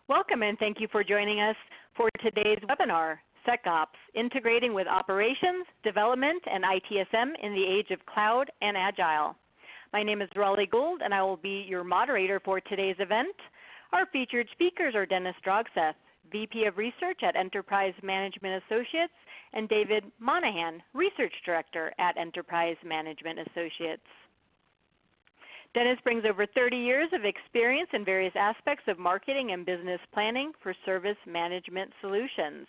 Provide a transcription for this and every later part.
Welcome and thank you for joining us for today's webinar, SecOps, Integrating with Operations, Development, and ITSM in the Age of Cloud and Agile. My name is Raleigh Gould and I will be your moderator for today's event. Our featured speakers are Dennis Drogseth, VP of Research at Enterprise Management Associates, and David Monahan, Research Director at Enterprise Management Associates. Dennis brings over 30 years of experience in various aspects of marketing and business planning for service management solutions.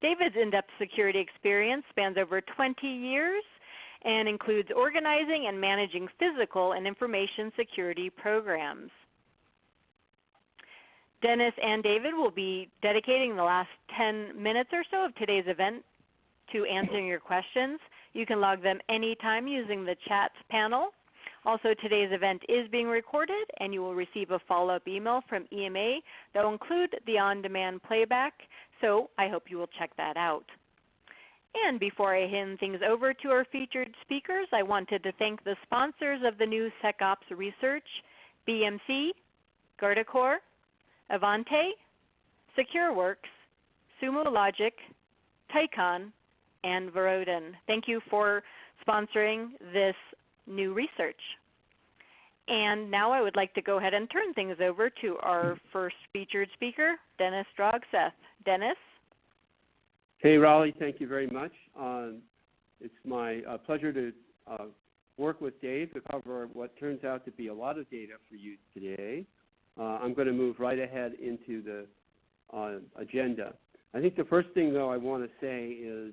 David's in-depth security experience spans over 20 years and includes organizing and managing physical and information security programs. Dennis and David will be dedicating the last 10 minutes or so of today's event to answering your questions. You can log them anytime using the chat panel. Also, today's event is being recorded and you will receive a follow-up email from EMA that will include the on-demand playback, so I hope you will check that out. And before I hand things over to our featured speakers, I wanted to thank the sponsors of the new SecOps research, BMC, Guardicore, Avante, SecureWorks, Sumo Logic, Tycon, and Veroden. Thank you for sponsoring this new research. And now I would like to go ahead and turn things over to our first featured speaker, Dennis Drogseth. Dennis? Hey, Raleigh, thank you very much. It's my pleasure to work with Dave to cover what turns out to be a lot of data for you today. I'm going to move right ahead into the agenda. I think the first thing, though, I want to say is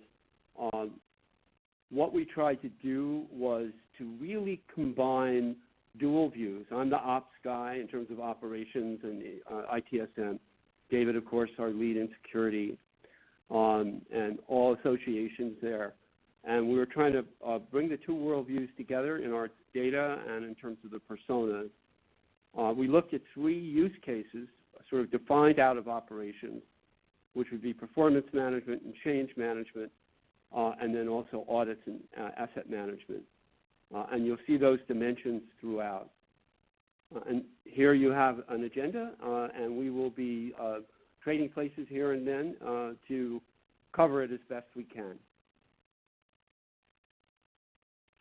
what we tried to do was to really combine dual views. I'm the ops guy in terms of operations and ITSM. David, of course, our lead in security, and all associations there. And we were trying to bring the two worldviews together in our data and in terms of the personas. We looked at three use cases sort of defined out of operations, which would be performance management and change management, and then also audits and asset management. And you'll see those dimensions throughout. And here you have an agenda, and we will be trading places here and then to cover it as best we can.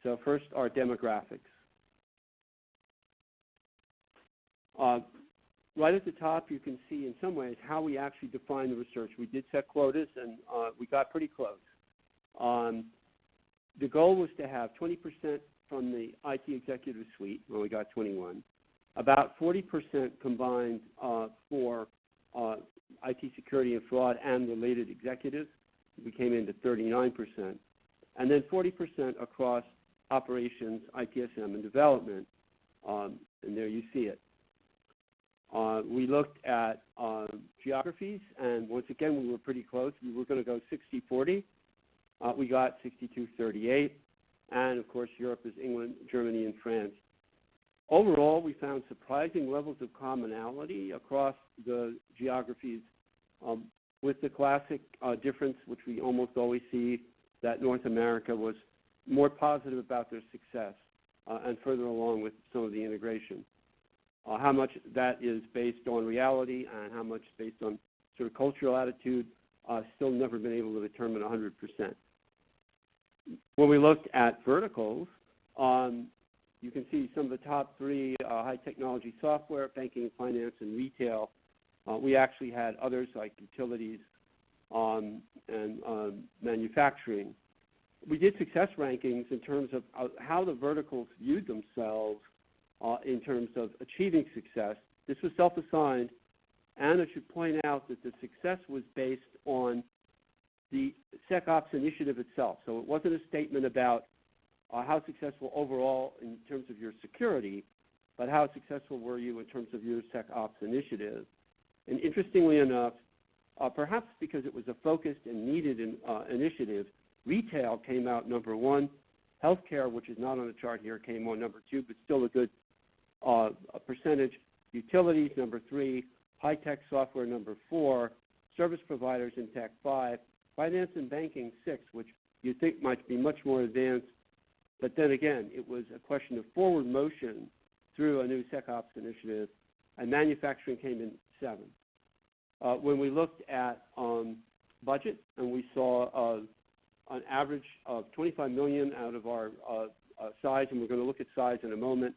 So first, our demographics. Right at the top, you can see in some ways how we actually define the research. We did set quotas, and we got pretty close. The goal was to have 20% from the IT executive suite, where we got 21, about 40% combined for IT security and fraud and related executives. We came into 39%. And then 40% across operations, ITSM, and development. And there you see it. We looked at geographies, and once again, we were pretty close. We were going to go 60-40. We got 62-38. And, of course, Europe is England, Germany, and France. Overall, we found surprising levels of commonality across the geographies, with the classic difference, which we almost always see, that North America was more positive about their success and further along with some of the integration. How much that is based on reality and how much based on sort of cultural attitude, still never been able to determine 100%. When we looked at verticals, you can see some of the top three, high technology software, banking, finance, and retail. We actually had others like utilities and manufacturing. We did success rankings in terms of how the verticals viewed themselves in terms of achieving success. This was self-assigned, and I should point out that the success was based on the SecOps initiative itself. So it wasn't a statement about how successful overall in terms of your security, but how successful were you in terms of your SecOps initiative. And interestingly enough, perhaps because it was a focused and needed initiative, retail came out number one. Healthcare, which is not on the chart here, came on number two, but still a good percentage. Utilities, number three. High-tech software, number four. Service providers in tech, 5. Finance and banking, 6, which you think might be much more advanced. But then again, it was a question of forward motion through a new SecOps initiative, and manufacturing came in 7. when we looked at budget, and we saw an average of $25 million out of our size, and we're going to look at size in a moment,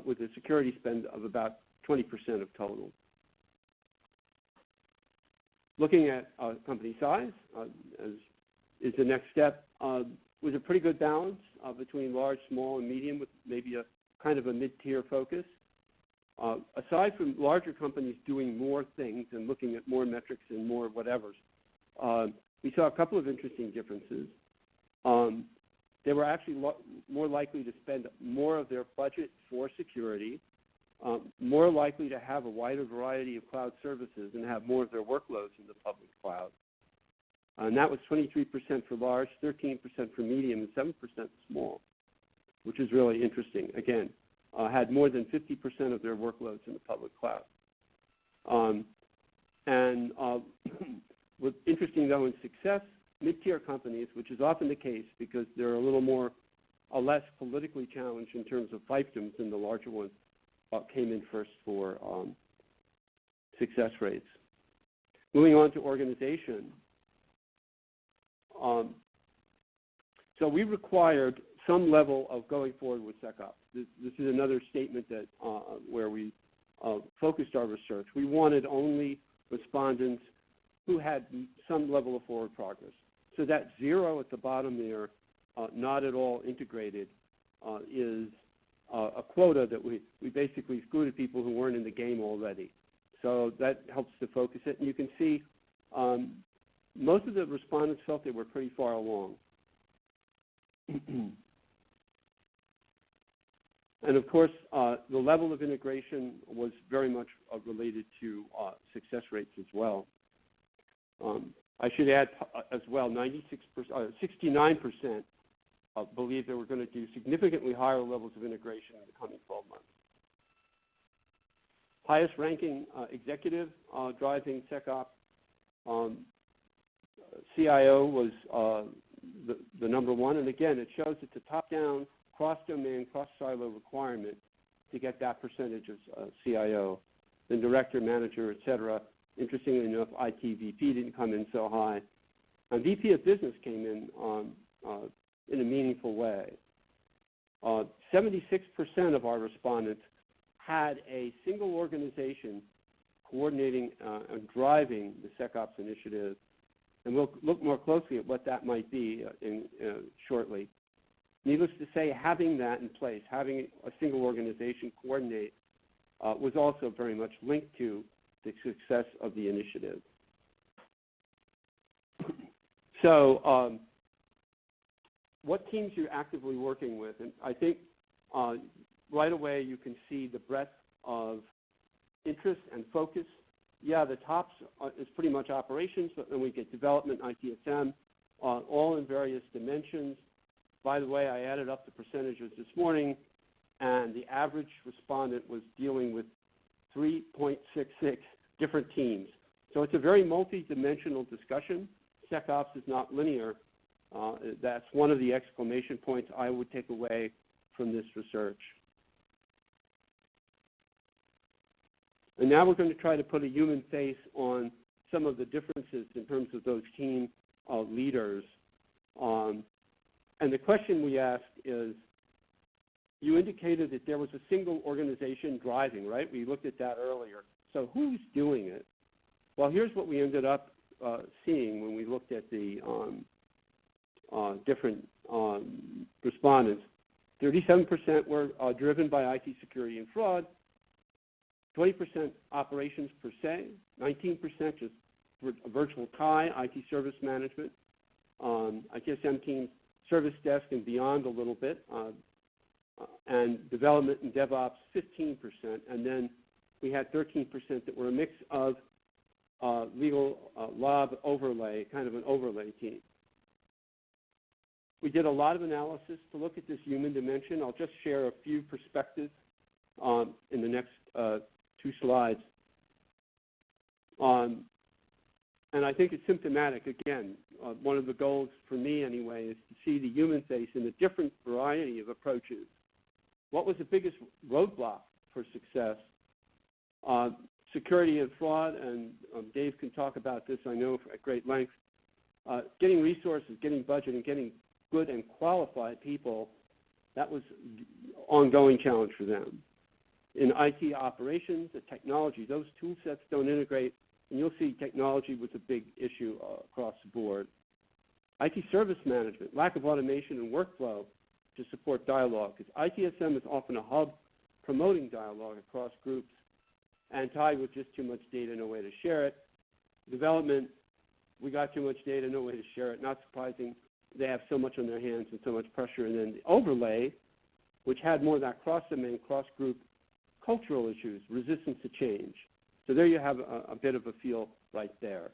with a security spend of about 20% of total. Looking at company size as is the next step, was a pretty good balance between large, small, and medium, with maybe a kind of a mid-tier focus. Aside from larger companies doing more things and looking at more metrics and more whatevers, we saw a couple of interesting differences. They were actually more likely to spend more of their budget for security, more likely to have a wider variety of cloud services and have more of their workloads in the public cloud. And that was 23% for large, 13% for medium, and 7% for small, which is really interesting. Again, had more than 50% of their workloads in the public cloud. What's interesting, though, in success, mid-tier companies, which is often the case because they're a little more or less politically challenged in terms of fiefdoms than the larger ones, came in first for success rates. Moving on to organization. So we required some level of going forward with SecOps. This is another statement that where we focused our research. We wanted only respondents who had some level of forward progress. So that 0 at the bottom there, not at all integrated, is a quota that we basically excluded people who weren't in the game already. So that helps to focus it. And you can see most of the respondents felt they were pretty far along. And of course, the level of integration was very much related to success rates as well. I should add as well, 69% believe they were going to do significantly higher levels of integration in the coming 12 months. Highest ranking executive driving SecOps. CIO was the number one, and again, it shows it's a top-down, cross-domain, cross-silo requirement to get that percentage of CIO. Then director, manager, et cetera. Interestingly enough, IT VP didn't come in so high. And VP of business came in a meaningful way. 76% of our respondents had a single organization coordinating and driving the SecOps initiative. And we'll look more closely at what that might be shortly. Needless to say, having that in place, having a single organization coordinate, was also very much linked to the success of the initiative. So what teams you're actively working with? And I think right away you can see the breadth of interest and focus. Yeah, the tops is pretty much operations, but then we get development, ITSM, all in various dimensions. By the way, I added up the percentages this morning, and the average respondent was dealing with 3.66 different teams. So it's a very multi-dimensional discussion. SecOps is not linear. That's one of the exclamation points I would take away from this research. And now we're going to try to put a human face on some of the differences in terms of those team leaders. And the question we asked is, you indicated that there was a single organization driving, right? We looked at that earlier. So who's doing it? Well, here's what we ended up seeing when we looked at the different respondents. 37% were driven by IT security and fraud, 20% operations per se, 19% just virtual TIE, IT service management, ITSM teams, service desk and beyond a little bit, and development and DevOps 15%, and then we had 13% that were a mix of legal lob overlay, kind of an overlay team. We did a lot of analysis to look at this human dimension. I'll just share a few perspectives in the next 2 slides. And I think it's symptomatic, again, one of the goals for me anyway is to see the human face in a different variety of approaches. What was the biggest roadblock for success? security and fraud, and Dave can talk about this, I know, at great length. Getting resources, getting budget, and getting good and qualified people, that was an ongoing challenge for them. In IT operations, the technology, those tool sets don't integrate, and you'll see technology was a big issue across the board. IT service management, lack of automation and workflow to support dialogue, because ITSM is often a hub promoting dialogue across groups and tied with just too much data, no way to share it. Development, we got too much data, no way to share it. Not surprising, they have so much on their hands and so much pressure. And then the overlay, which had more of that cross-domain, cross-group cultural issues, resistance to change. So there you have a bit of a feel right there.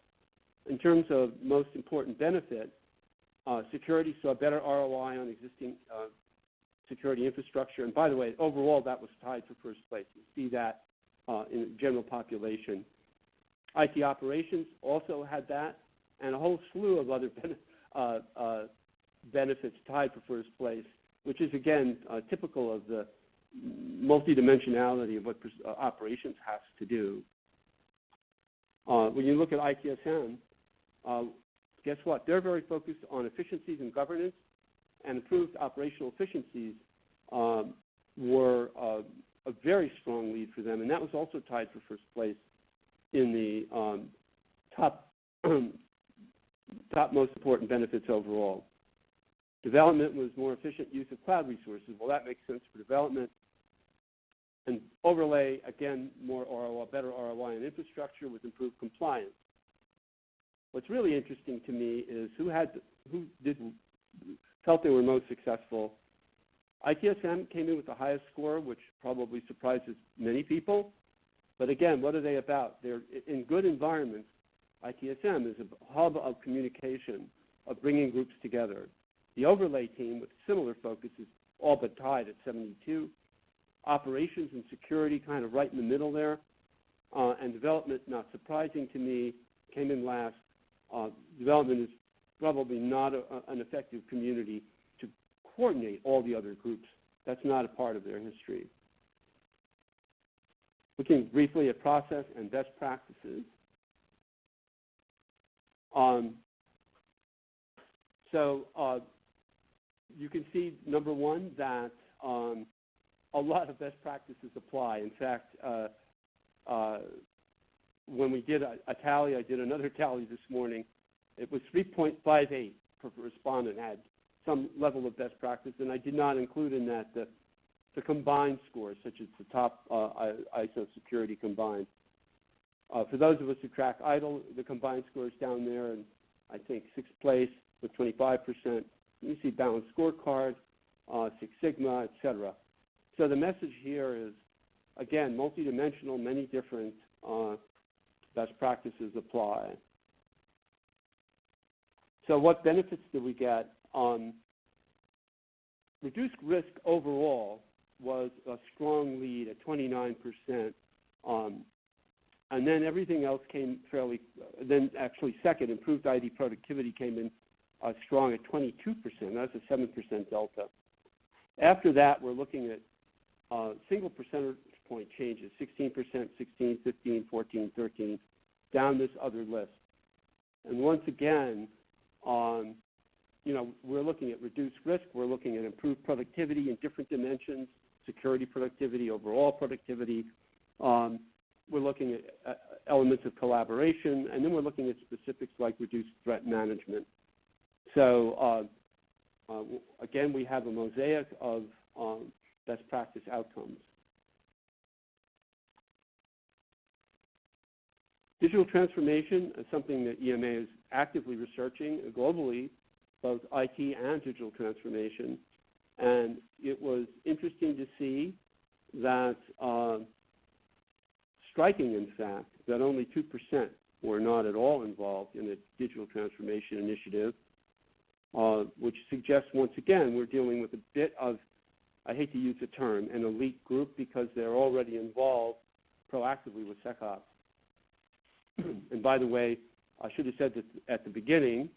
In terms of most important benefit, security saw better ROI on existing security infrastructure. And by the way, overall, that was tied for first place. You see that in the general population. IT operations also had that, and a whole slew of other benefits tied for first place, which is, again, typical of the multidimensionality of what operations has to do. When you look at ITSM, guess what? They're very focused on efficiencies and governance, and improved operational efficiencies were a very strong lead for them, and that was also tied for first place in the top most important benefits overall. Development was more efficient use of cloud resources. Well, that makes sense for development. And overlay, again, more ROI, better ROI on infrastructure with improved compliance. What's really interesting to me is who felt they were most successful. ITSM came in with the highest score, which probably surprises many people. But again, what are they about? They're in good environments. ITSM is a hub of communication, of bringing groups together. The overlay team, with similar focus, is all but tied at 72. Operations and security kind of right in the middle there. And development, not surprising to me, came in last. Development is probably not an effective community to coordinate all the other groups. That's not a part of their history. Looking briefly at process and best practices. You can see, number one, that a lot of best practices apply. In fact, when we did a tally, I did another tally this morning, it was 3.58 per respondent had some level of best practice, and I did not include in that the combined scores, such as the top ISO security combined. For those of us who track IDLE, the combined score is down there, and I think sixth place with 25%. You see balanced scorecard, Six Sigma, et cetera. So the message here is, again, multidimensional, many different best practices apply. So what benefits do we get? Reduced risk overall was a strong lead at 29%. And then everything else came fairly, then actually second, improved ID productivity came in strong at 22%. That's a 7% delta. After that, we're looking at single percentage point changes, 16%, 16, 15, 14, 13, down this other list. And once again, we're looking at reduced risk. We're looking at improved productivity in different dimensions, security productivity, overall productivity. We're looking at elements of collaboration, and then we're looking at specifics like reduced threat management. So again, we have a mosaic of best practice outcomes. Digital transformation is something that EMA is actively researching globally, both IT and digital transformation. And it was interesting to see that, striking in fact, that only 2% were not at all involved in a digital transformation initiative, which suggests, once again, we're dealing with a bit of, I hate to use the term, an elite group, because they're already involved proactively with SecOps. And by the way, I should have said this at the beginning.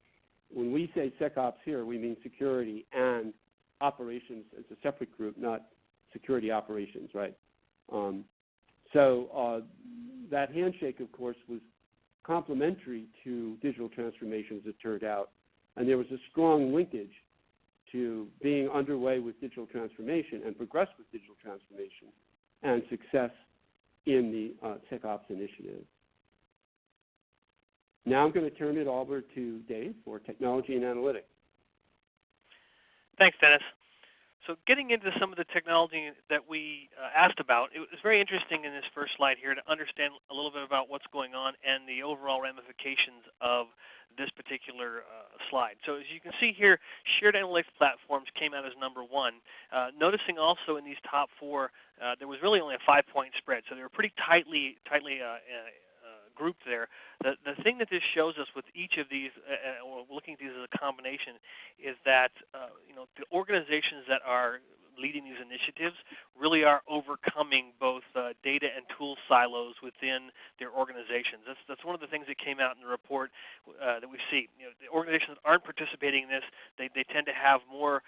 When we say SecOps here, we mean security and operations as a separate group, not security operations, right? So that handshake, of course, was complementary to digital transformation, as it turned out, and there was a strong linkage to being underway with digital transformation and progress with digital transformation and success in the SecOps initiative. Now I'm going to turn it over to Dave for technology and analytics. Thanks, Dennis. So getting into some of the technology that we asked about, it was very interesting in this first slide here to understand a little bit about what's going on and the overall ramifications of this particular slide. So as you can see here, shared analytics platforms came out as number one. Noticing also in these top four, there was really only a 5-point spread, so they were pretty tightly grouped there. The thing that this shows us with each of these, or looking at these as a combination, is that the organizations that are leading these initiatives really are overcoming both data and tool silos within their organizations. That's one of the things that came out in the report that we see. The organizations that aren't participating in this, they tend to have more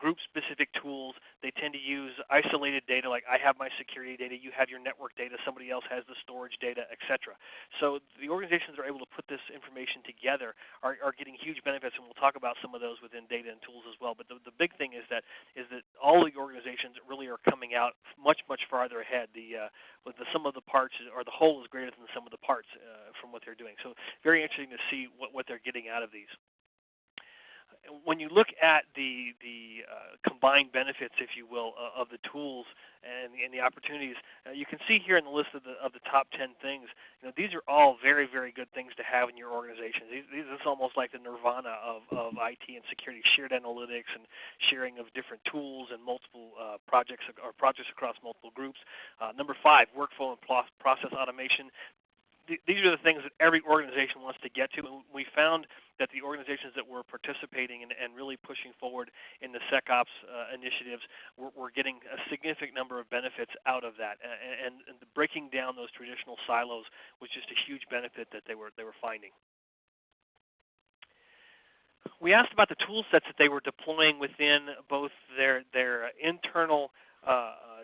group-specific tools. They tend to use isolated data, like I have my security data, you have your network data, somebody else has the storage data, etc. So the organizations that are able to put this information together are getting huge benefits, and we'll talk about some of those within data and tools as well. But the big thing is that all the organizations really are coming out much farther ahead. With the sum of the parts, or the whole is greater than the sum of the parts from what they're doing. So very interesting to see what they're getting out of these. When you look at the combined benefits, if you will, of the tools and the opportunities, you can see here in the list of the top 10 things. These are all very good things to have in your organization. This is almost like the nirvana of IT and security: shared analytics and sharing of different tools and multiple projects across multiple groups. Number 5, workflow and process automation. These are the things that every organization wants to get to, and we found that the organizations that were participating and really pushing forward in the SecOps initiatives were getting a significant number of benefits out of that, and breaking down those traditional silos was just a huge benefit that they were finding. We asked about the tool sets that they were deploying within both their internal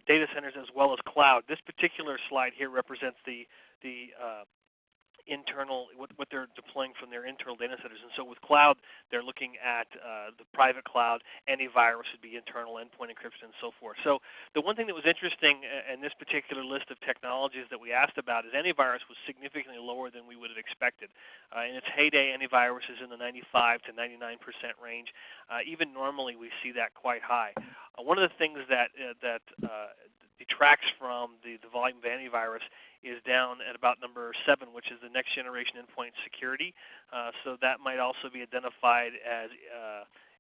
data centers as well as cloud. This particular slide here represents the internal, what they're deploying from their internal data centers. And so with cloud, they're looking at the private cloud. Antivirus would be internal, endpoint encryption, and so forth. So the one thing that was interesting in this particular list of technologies that we asked about is antivirus was significantly lower than we would have expected. In its heyday, antivirus is in the 95 to 99% range. Even normally, we see that quite high. One of the things that detracts from the volume of antivirus is down at about number 7, which is the next generation endpoint security. So that might also be identified as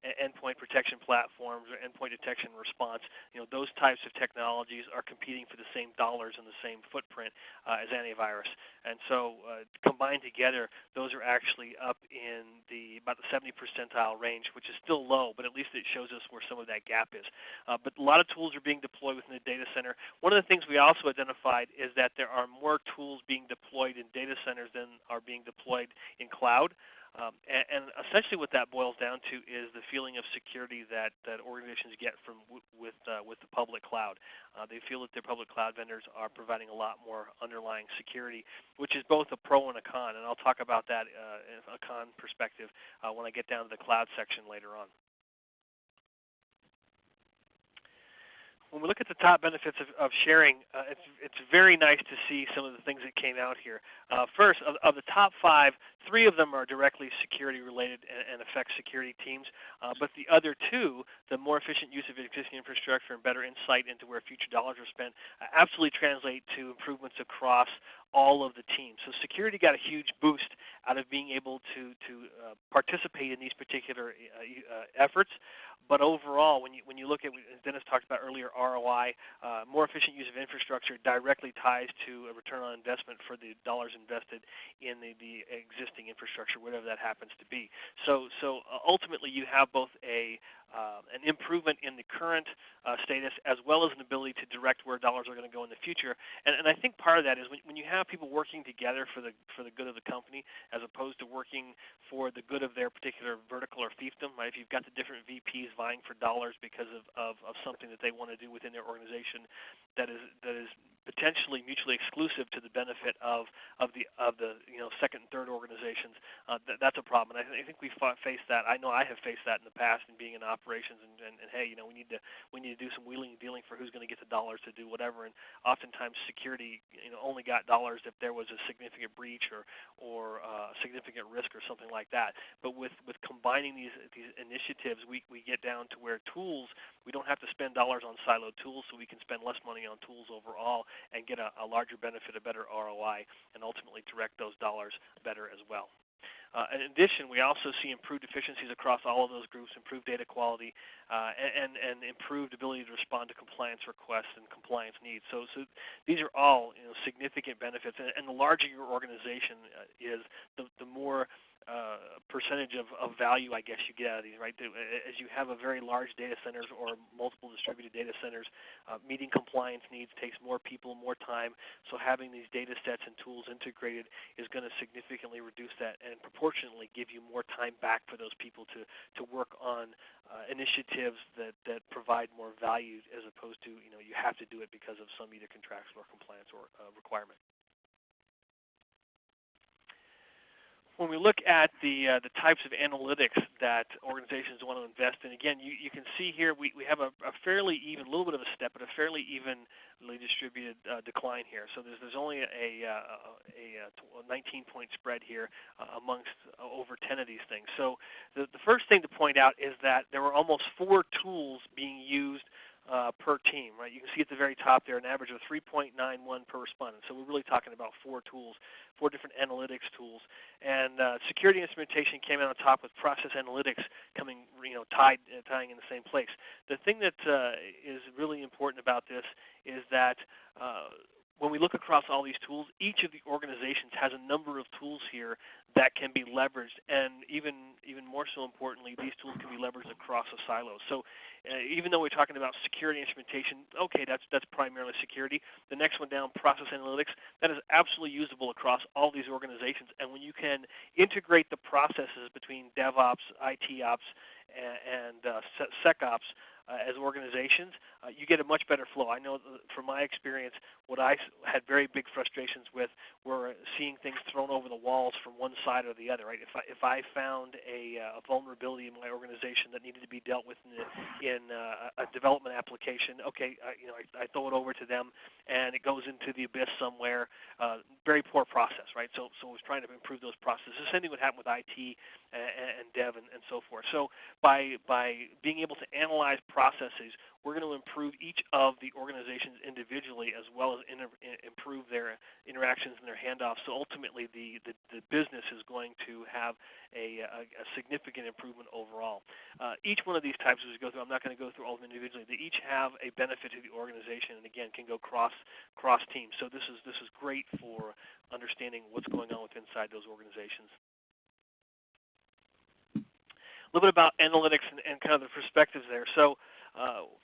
endpoint protection platforms or endpoint detection and response. Those types of technologies are competing for the same dollars and the same footprint as antivirus. And so combined together, those are actually up in about the 70 percentile range, which is still low, but at least it shows us where some of that gap is. But a lot of tools are being deployed within the data center. One of the things we also identified is that there are more tools being deployed in data centers than are being deployed in cloud. And essentially what that boils down to is the feeling of security that organizations get from with the public cloud. They feel that their public cloud vendors are providing a lot more underlying security, which is both a pro and a con. And I'll talk about that in a con perspective when I get down to the cloud section later on. When we look at the top benefits of sharing, it's very nice to see some of the things that came out here. First, of the top 5, 3 of them are directly security related and affect security teams. But the other 2, the more efficient use of existing infrastructure and better insight into where future dollars are spent, absolutely translate to improvements across all of the teams. So security got a huge boost out of being able to participate in these particular efforts. But overall, when you look at, as Dennis talked about earlier, ROI, more efficient use of infrastructure directly ties to a return on investment for the dollars invested in the existing infrastructure, whatever that happens to be. So ultimately, you have both a an improvement in the current status, as well as an ability to direct where dollars are going to go in the future. And I think part of that is when you have people working together for the good of the company, as opposed to working for the good of their particular vertical or fiefdom. Right? If you've got the different VPs vying for dollars because of something that they want to do within their organization, that is potentially mutually exclusive to the benefit of the second and third organizations, that's a problem. And I think we faced that. I know I have faced that in the past in being in operations. And hey, we need to do some wheeling and dealing for who's going to get the dollars to do whatever. And oftentimes security only got dollars if there was a significant breach or significant risk or something like that. But with combining these initiatives, we get down to where tools, we don't have to spend dollars on siloed tools, so we can spend less money on tools overall and get a larger benefit, a better ROI, and ultimately direct those dollars better as well. In addition, we also see improved efficiencies across all of those groups, improved data quality, and improved ability to respond to compliance requests and compliance needs. So these are all significant benefits. And the larger your organization is, the more percentage of value, I guess, you get out of these, right? As you have a very large data centers or multiple distributed data centers, meeting compliance needs takes more people, more time. So having these data sets and tools integrated is going to significantly reduce that and proportionately give you more time back for those people to work on initiatives that provide more value, as opposed to you have to do it because of some either contractual or compliance or requirement. When we look at the types of analytics that organizations want to invest in, again, you can see here we have a fairly even, a little bit of a step, but a fairly evenly distributed decline here. So there's only a 19-point spread here amongst over 10 of these things. So the first thing to point out is that there were almost 4 tools being used per team, right? You can see at the very top there an average of 3.91 per respondent. So we're really talking about 4 tools, 4 different analytics tools. And security instrumentation came out on top with process analytics coming, tying in the same place. The thing that is really important about this is that when we look across all these tools, each of the organizations has a number of tools here that can be leveraged, and even more so importantly, these tools can be leveraged across a silo. So even though we're talking about security instrumentation, okay, that's primarily security. The next one down, process analytics, that is absolutely usable across all these organizations. And when you can integrate the processes between DevOps, ITOps, and SecOps as organizations, you get a much better flow. I know from my experience, what I had very big frustrations with were seeing things thrown over the walls from one side or the other. Right? If I found a vulnerability in my organization that needed to be dealt with in a development application, okay, I throw it over to them, and it goes into the abyss somewhere. Very poor process, right? So I was trying to improve those processes. The same thing would happen with IT and dev and so forth. So by being able to analyze processes, we're going to improve each of the organizations individually, as well as improve their interactions and their handoffs. So ultimately, the business is going to have a significant improvement overall. Each one of these types, as we go through, I'm not going to go through all of them individually. They each have a benefit to the organization, and again, can go cross teams. So this is great for understanding what's going on inside those organizations. A little bit about analytics and kind of the perspectives there. So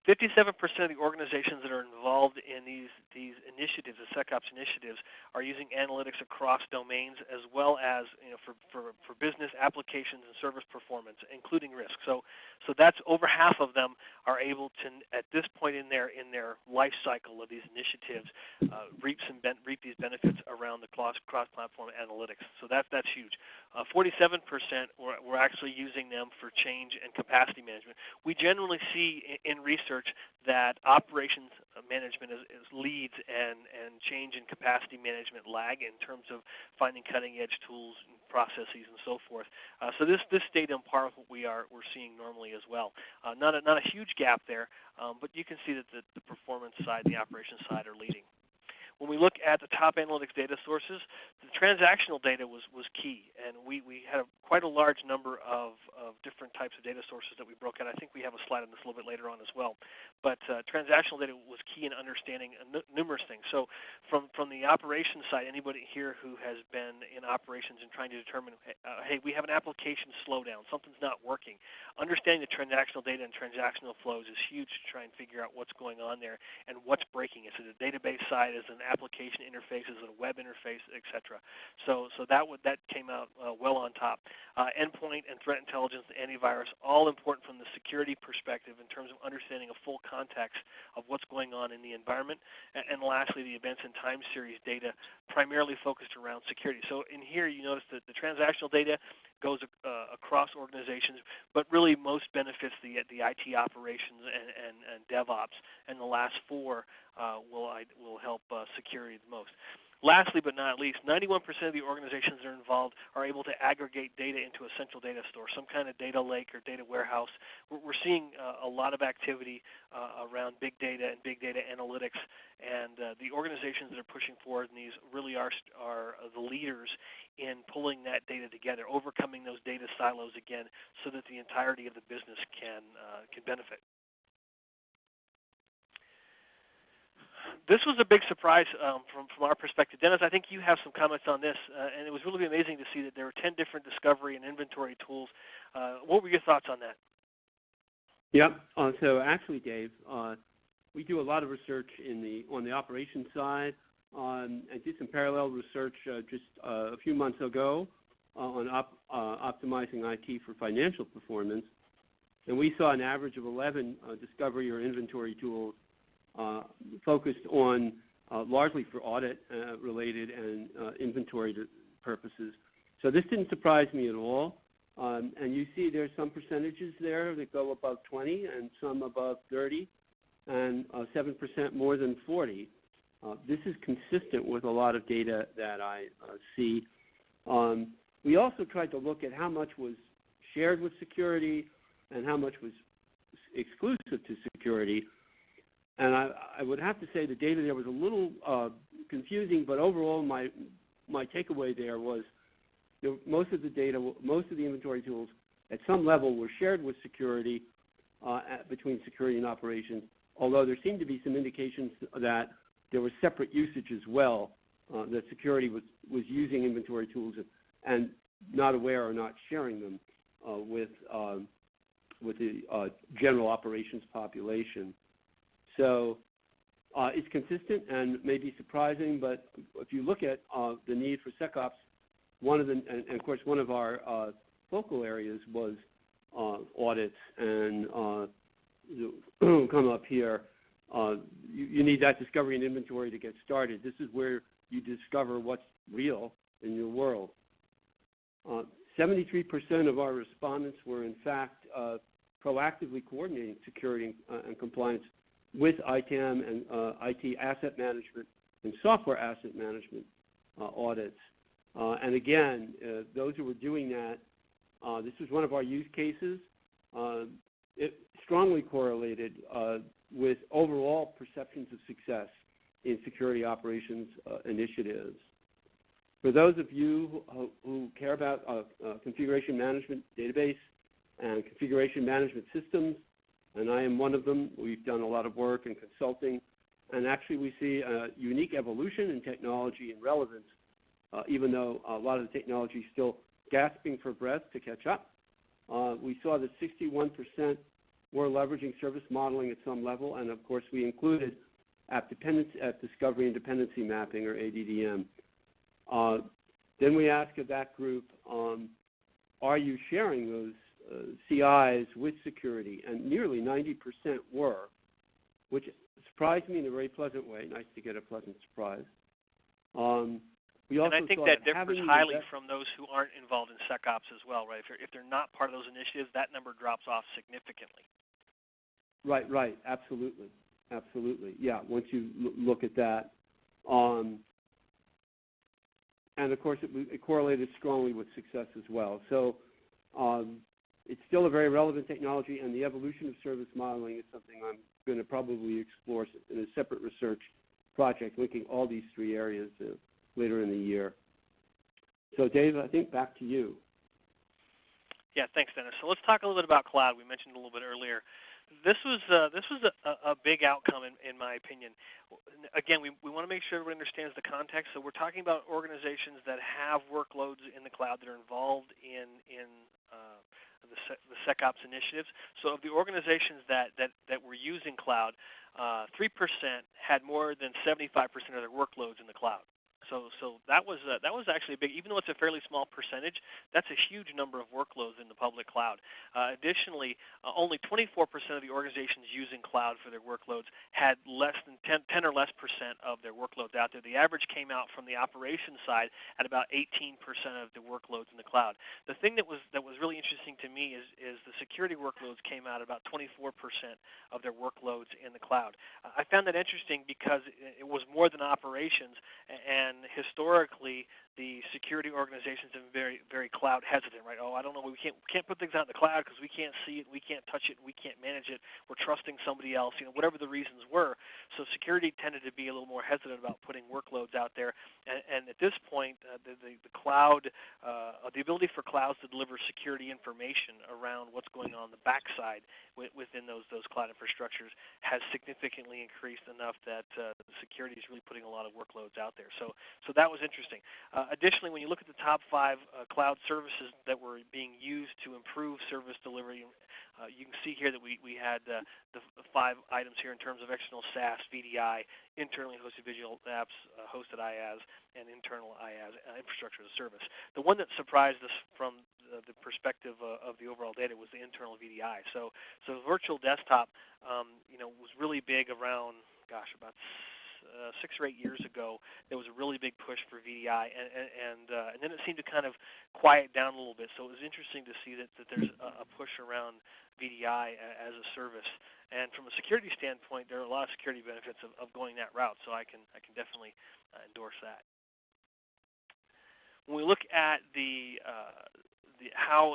57% of the organizations that are involved in these initiatives, the SecOps initiatives, are using analytics across domains, as well as for business applications and service performance, including risk. So that's over half of them are able to, at this point in their life cycle of these initiatives, reap these benefits around the cross-platform analytics. So that's huge. 47% were actually using them for change and capacity management. We generally see in research that operations management is leads and change and capacity management lag in terms of finding cutting-edge tools and processes and so forth. So this stayed on par with what we're seeing normally as well. Not a huge gap there, but you can see that the performance side and the operations side are leading. when we look at the top analytics data sources, the transactional data was key, and we had quite a large number of different types of data sources that we broke out. I think we have a slide on this a little bit later on as well. But transactional data was key in understanding numerous things. So from the operations side, anybody here who has been in operations and trying to determine, hey, we have an application slowdown, something's not working. Understanding the transactional data and transactional flows is huge to try and figure out what's going on there and what's breaking. Is it a database side? Is it an application interface? Is it a web interface, etc.? So that came out well on top. Endpoint and threat intelligence, antivirus, all important from the security perspective in terms of understanding a full context of what's going on in the environment. And lastly, the events and time series data primarily focused around security. So in here you notice that the transactional data goes across organizations, but really most benefits the IT operations and DevOps, and the last four will help security the most. Lastly but not least, 91% of the organizations that are involved are able to aggregate data into a central data store, some kind of data lake or data warehouse. We're seeing a lot of activity around big data and big data analytics, and the organizations that are pushing forward in these really are the leaders in pulling that data together, overcoming those data silos again, so that the entirety of the business can benefit. This was a big surprise from our perspective. Dennis, I think you have some comments on this, and it was really amazing to see that there were 10 different discovery and inventory tools. What were your thoughts on that? Yep. So actually, Dave, we do a lot of research on the operations side. I did some parallel research just a few months ago on optimizing IT for financial performance, and we saw an average of 11 discovery or inventory tools focused on largely for audit related and inventory purposes. So this didn't surprise me at all. And you see there's some percentages there that go above 20 and some above 30 and 7% more than 40. This is consistent with a lot of data that I see. We also tried to look at how much was shared with security and how much was exclusive to security. And I would have to say the data there was a little confusing, but overall my takeaway there was most of the data, most of the inventory tools at some level were shared with security between security and operations, although there seemed to be some indications that there was separate usage as well, that security was using inventory tools and not aware or not sharing them with the general operations population. So it's consistent and may be surprising, but if you look at the need for SecOps, and of course one of our focal areas was audits, and come up here, you need that discovery and inventory to get started. This is where you discover what's real in your world. 73% of our respondents were in fact proactively coordinating security and compliance with ITAM and IT asset management and software asset management audits. And again, those who were doing that, this was one of our use cases. It strongly correlated with overall perceptions of success in security operations initiatives. For those of you who care about configuration management database and configuration management systems, and I am one of them, we've done a lot of work in consulting, and actually we see a unique evolution in technology and relevance, even though a lot of the technology is still gasping for breath to catch up. We saw that 61% were leveraging service modeling at some level, and of course we included app discovery and dependency mapping, or ADDM. Then we asked of that group, are you sharing those CIs with security? And nearly 90% were, which surprised me in a very pleasant way. Nice to get a pleasant surprise. We also and I think that differs highly from those who aren't involved in SecOps as well, right? If they're not part of those initiatives, that number drops off significantly. Right, absolutely. Yeah, once you look at that. And of course, it correlated strongly with success as well. So it's still a very relevant technology, and the evolution of service modeling is something I'm going to probably explore in a separate research project linking all these three areas later in the year. So Dave, I think back to you. Yeah, thanks, Dennis. So let's talk a little bit about cloud. We mentioned a little bit earlier. This was a big outcome in my opinion. Again, we want to make sure everyone understands the context. So we're talking about organizations that have workloads in the cloud that are involved in the SecOps initiatives. So of the organizations that were using cloud, 3% had more than 75% of their workloads in the cloud. So that was actually big. Even though it's a fairly small percentage, that's a huge number of workloads in the public cloud. Additionally, only 24% of the organizations using cloud for their workloads had less than 10 or less percent of their workloads out there. The average came out from the operations side at about 18% of the workloads in the cloud. The thing that was really interesting to me is the security workloads came out at about 24% of their workloads in the cloud. I found that interesting because it was more than operations, and historically, the security organizations have been very, very cloud hesitant, right? Oh, I don't know, we can't put things out in the cloud because we can't see it, we can't touch it, we can't manage it. We're trusting somebody else, whatever the reasons were. So security tended to be a little more hesitant about putting workloads out there. And at this point, the cloud, the ability for clouds to deliver security information around what's going on the backside within those cloud infrastructures has significantly increased enough that security is really putting a lot of workloads out there. So that was interesting. Additionally, when you look at the top 5 cloud services that were being used to improve service delivery, you can see here that we had the 5 items here in terms of external SaaS, VDI, internally hosted visual apps, hosted IaaS, and internal IaaS, infrastructure as a service. The one that surprised us from the perspective of the overall data was the internal VDI. So virtual desktop, was really big around, about 6 or 8 years ago. There was a really big push for VDI, and then it seemed to kind of quiet down a little bit. So it was interesting to see that there's a push around VDI as a service. And from a security standpoint, there are a lot of security benefits of going that route. So I can definitely endorse that. When we look at how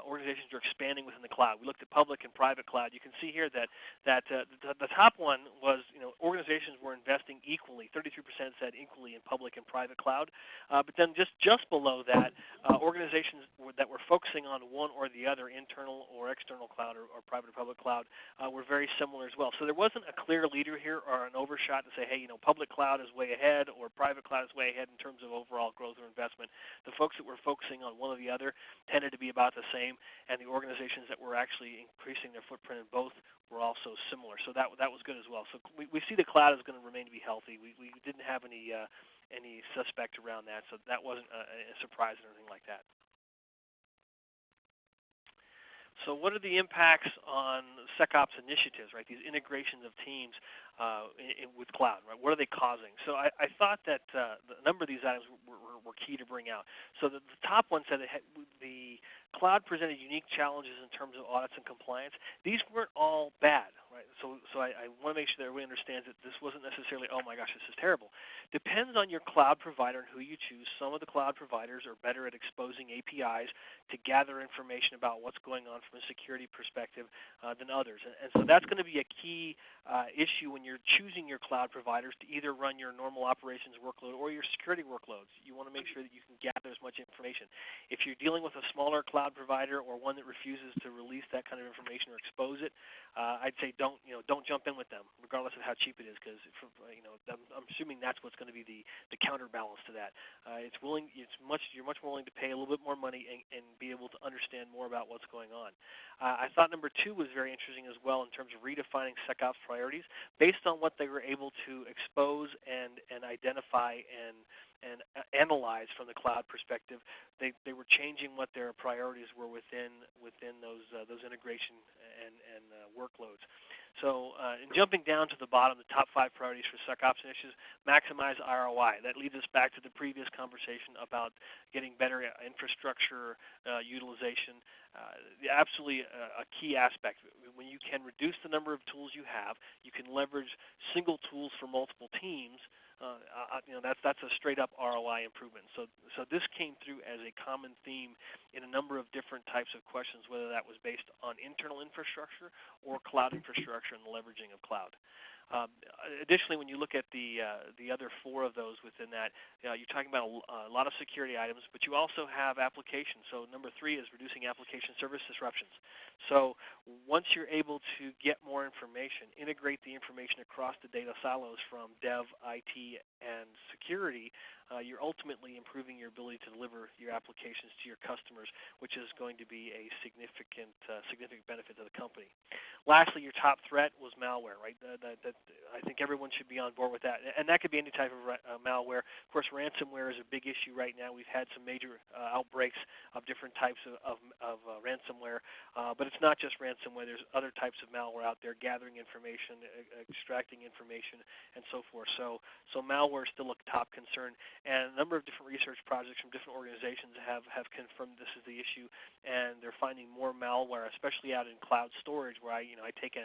organizations are expanding within the cloud. We looked at public and private cloud. You can see here that the top one was, organizations were investing equally. 33% said equally in public and private cloud. But then just below that, organizations that were focusing on one or the other, internal or external cloud or private or public cloud, were very similar as well. So there wasn't a clear leader here or an overshot to say, hey, public cloud is way ahead or private cloud is way ahead in terms of overall growth or investment. The folks that were focusing on one or the other tended to be about the same, and the organizations that were actually increasing their footprint in both were also similar. So that was good as well. So we see the cloud is going to remain to be healthy. We didn't have any suspect around that, so that wasn't a surprise or anything like that. So what are the impacts on SecOps initiatives, right? These integrations of teams with cloud, right? What are they causing? So I thought that a number of these items were key to bring out. So the top one said the cloud presented unique challenges in terms of audits and compliance. These weren't all bad, right? So I want to make sure that everybody understands that this wasn't necessarily, oh my gosh, this is terrible. Depends on your cloud provider and who you choose. Some of the cloud providers are better at exposing APIs to gather information about what's going on from a security perspective than others. And so that's going to be a key issue when you're choosing your cloud providers to either run your normal operations workload or your security workloads. You want to make sure that you can gather as much information. If you're dealing with a smaller cloud provider or one that refuses to release that kind of information or expose it, I'd say don't jump in with them, regardless of how cheap it is, because I'm assuming that's what's going to be the counterbalance to that. You're much more willing to pay a little bit more money and be able to understand more about what's going on. I thought number 2 was very interesting as well in terms of redefining SecOps priorities based on what they were able to expose and identify and analyze from the cloud perspective. They were changing what their priorities were within those integration and workloads. So in jumping down to the bottom, the top 5 priorities for SecOps initiatives: maximize ROI. That leads us back to the previous conversation about getting better infrastructure utilization. Absolutely a key aspect. When you can reduce the number of tools you have, you can leverage single tools for multiple teams. That's a straight up ROI improvement. So this came through as a common theme in a number of different types of questions, whether that was based on internal infrastructure or cloud infrastructure and the leveraging of cloud. Additionally, when you look at the other 4 of those within that, you're talking about a lot of security items, but you also have applications. So number 3 is reducing application service disruptions. So once you're able to get more information, integrate the information across the data silos from dev, IT, and security, you're ultimately improving your ability to deliver your applications to your customers, which is going to be a significant benefit to the company. Lastly, your top threat was malware, right? I think everyone should be on board with that, and that could be any type of malware. Of course, ransomware is a big issue right now. We've had some major outbreaks of different types of ransomware, but it's not just ransomware. There's other types of malware out there, gathering information, extracting information, and so forth. So malware is still a top concern. And a number of different research projects from different organizations have confirmed this is the issue, and they're finding more malware, especially out in cloud storage, where I take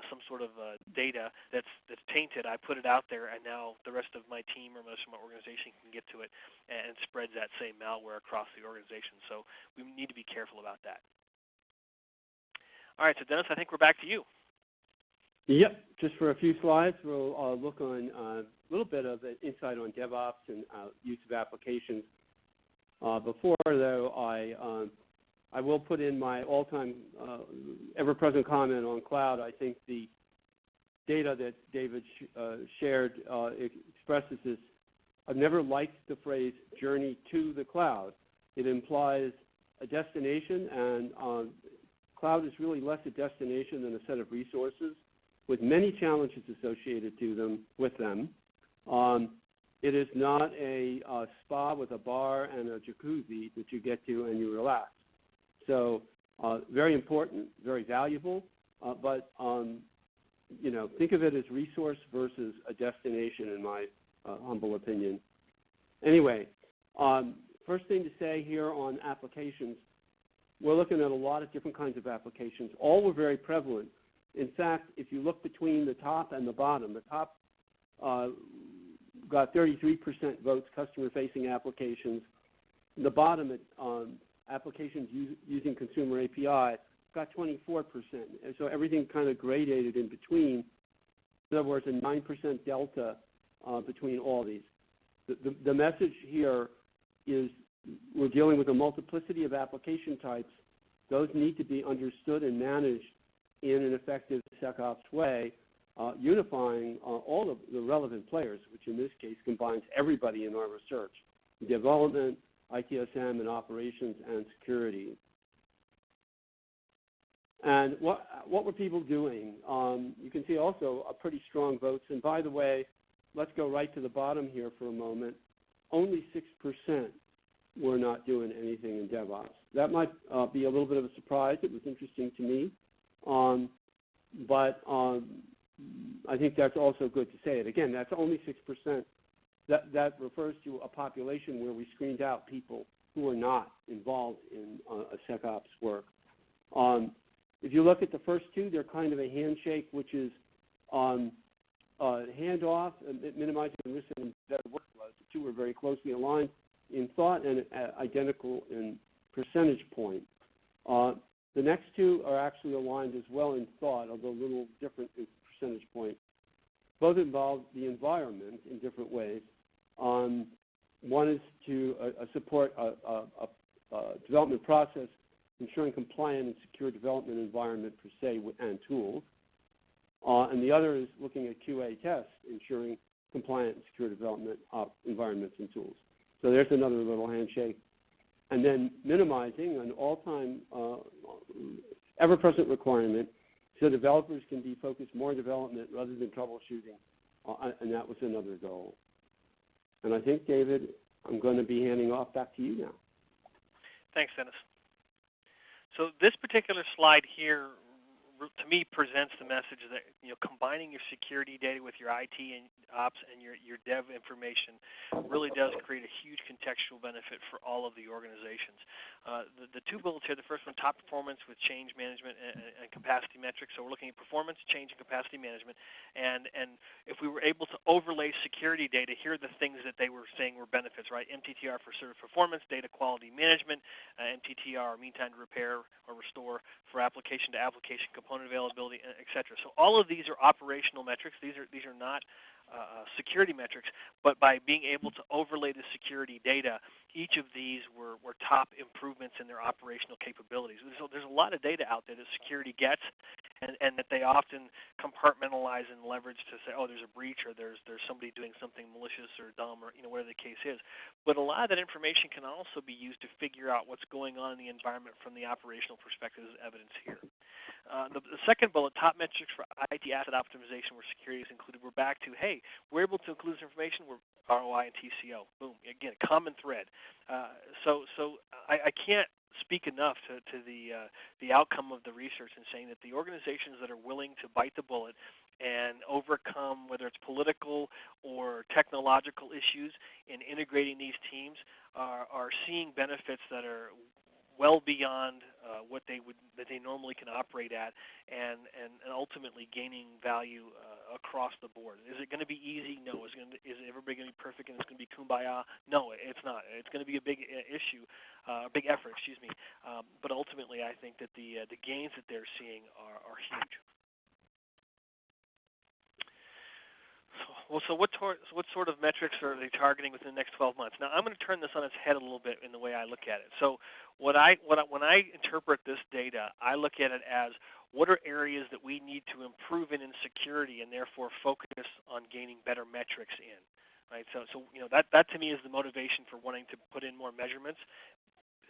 some sort of data that's tainted, I put it out there, and now the rest of my team or most of my organization can get to it and spreads that same malware across the organization. So we need to be careful about that. All right, so Dennis, I think we're back to you. Yep, just for a few slides, we'll look on a little bit of insight on DevOps and use of applications. Before, though, I will put in my all-time ever-present comment on cloud. I think the data that David shared expresses this. I've never liked the phrase journey to the cloud. It implies a destination, and cloud is really less a destination than a set of resources, with many challenges associated with them. It is not a spa with a bar and a jacuzzi that you get to and you relax. So very important, very valuable, but think of it as resource versus a destination, in my humble opinion. Anyway, first thing to say here on applications, we're looking at a lot of different kinds of applications. All were very prevalent. In fact, if you look between the top and the bottom, the top got 33% votes, customer-facing applications. The bottom, applications using consumer API, got 24%. And so everything kind of gradated in between. In other words, a 9% delta between all these. The message here is we're dealing with a multiplicity of application types. Those need to be understood and managed in an effective SecOps way, unifying all of the relevant players, which in this case combines everybody in our research, development, ITSM, and operations and security. And what were people doing? You can see also a pretty strong votes. And by the way, let's go right to the bottom here for a moment. Only 6% were not doing anything in DevOps. That might be a little bit of a surprise. It was interesting to me. But I think that's also good to say it. Again, that's only 6%. That refers to a population where we screened out people who are not involved in a SecOps work. If you look at the first two, they're kind of a handshake, which is handoff, minimizing risk and better workflows. The two are very closely aligned in thought and identical in percentage point. The next two are actually aligned as well in thought, although a little different in percentage point. Both involve the environment in different ways. One is to support a development process, ensuring compliant and secure development environment per se and tools. And the other is looking at QA tests, ensuring compliant and secure development environments and tools. So there's another little handshake. And then minimizing an all-time ever-present requirement so developers can be focused more on development rather than troubleshooting, and that was another goal. And I think, David, I'm going to be handing off back to you now. Thanks, Dennis. So this particular slide here, to me, presents the message that combining your security data with your IT and ops and your dev information really does create a huge contextual benefit for all of the organizations. The two bullets here, the first one, top performance with change management and capacity metrics. So we're looking at performance, change, and capacity management. And if we were able to overlay security data, here are the things that they were saying were benefits, right? MTTR for service performance, data quality management, MTTR, mean time to repair or restore, for application-to-application compliance, component availability, et cetera. So all of these are operational metrics. These are not security metrics, but by being able to overlay the security data, each of these were top improvements in their operational capabilities. So there's a lot of data out there that security gets, and that they often compartmentalize and leverage to say, oh, there's a breach, or there's somebody doing something malicious or dumb, or whatever the case is. But a lot of that information can also be used to figure out what's going on in the environment from the operational perspective, as evidence here. The second bullet, top metrics for IT asset optimization where security is included. We're back to, hey, we're able to include this information. We're ROI and TCO. Boom. Again, a common thread. So I can't speak enough to the outcome of the research in saying that the organizations that are willing to bite the bullet and overcome whether it's political or technological issues in integrating these teams are seeing benefits that are well beyond what they normally can operate at, and ultimately gaining value across the board. Is it going to be easy? No. Is everybody going to be perfect and it's going to be kumbaya? No, it's not. It's going to be a big issue, big effort, excuse me. But ultimately, I think that the gains that they're seeing are huge. So what sort of metrics are they targeting within the next 12 months? Now, I'm going to turn this on its head a little bit in the way I look at it. So when I interpret this data, I look at it as what are areas that we need to improve in security and therefore focus on gaining better metrics in. Right? So that to me is the motivation for wanting to put in more measurements,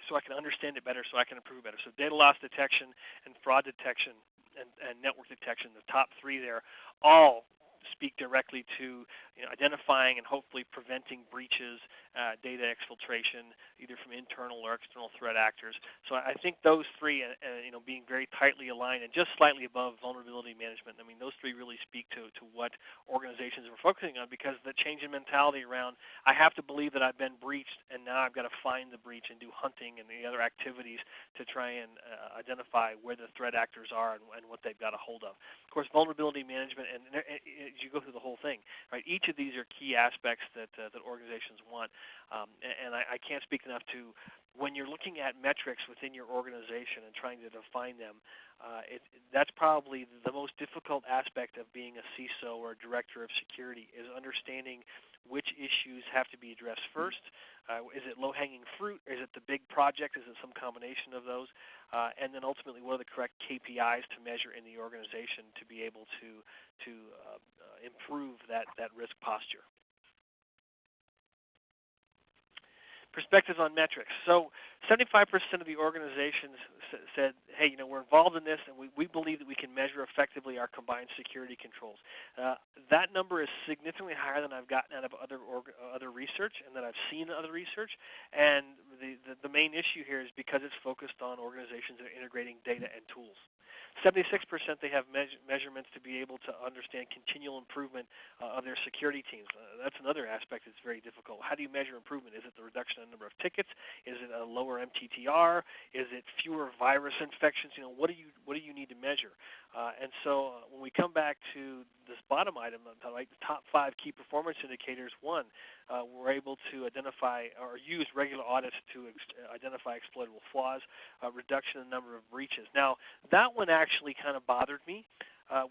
so I can understand it better, so I can improve better. So data loss detection and fraud detection and network detection, the top three there, all speak directly to identifying and hopefully preventing breaches, data exfiltration, either from internal or external threat actors. So I think those three, being very tightly aligned and just slightly above vulnerability management, I mean, those three really speak to what organizations are focusing on, because the change in mentality around, I have to believe that I've been breached, and now I've got to find the breach and do hunting and the other activities to try and identify where the threat actors are and what they've got a hold of. Of course, vulnerability management, and as you go through the whole thing, right? Each of these are key aspects that organizations want, and I can't speak enough to when you're looking at metrics within your organization and trying to define them. That's probably the most difficult aspect of being a CISO or a director of security, is understanding which issues have to be addressed first. Is it low-hanging fruit? Is it the big project? Is it some combination of those? And then ultimately, what are the correct KPIs to measure in the organization to be able to improve that risk posture? Perspectives on metrics. So 75% of the organizations said, hey, we're involved in this, and we believe that we can measure effectively our combined security controls. That number is significantly higher than I've gotten out of other research and that I've seen in other research. And the main issue here is because it's focused on organizations that are integrating data and tools. 76% they have measurements to be able to understand continual improvement of their security teams. That's another aspect that's very difficult. How do you measure improvement? Is it the reduction in the number of tickets? Is it a lower MTTR? Is it fewer virus infections? What do you need to measure? And so when we come back to this bottom item, like the top 5 key performance indicators, one, we're able to identify or use regular audits to identify exploitable flaws, reduction in the number of breaches. Now, that one actually kind of bothered me.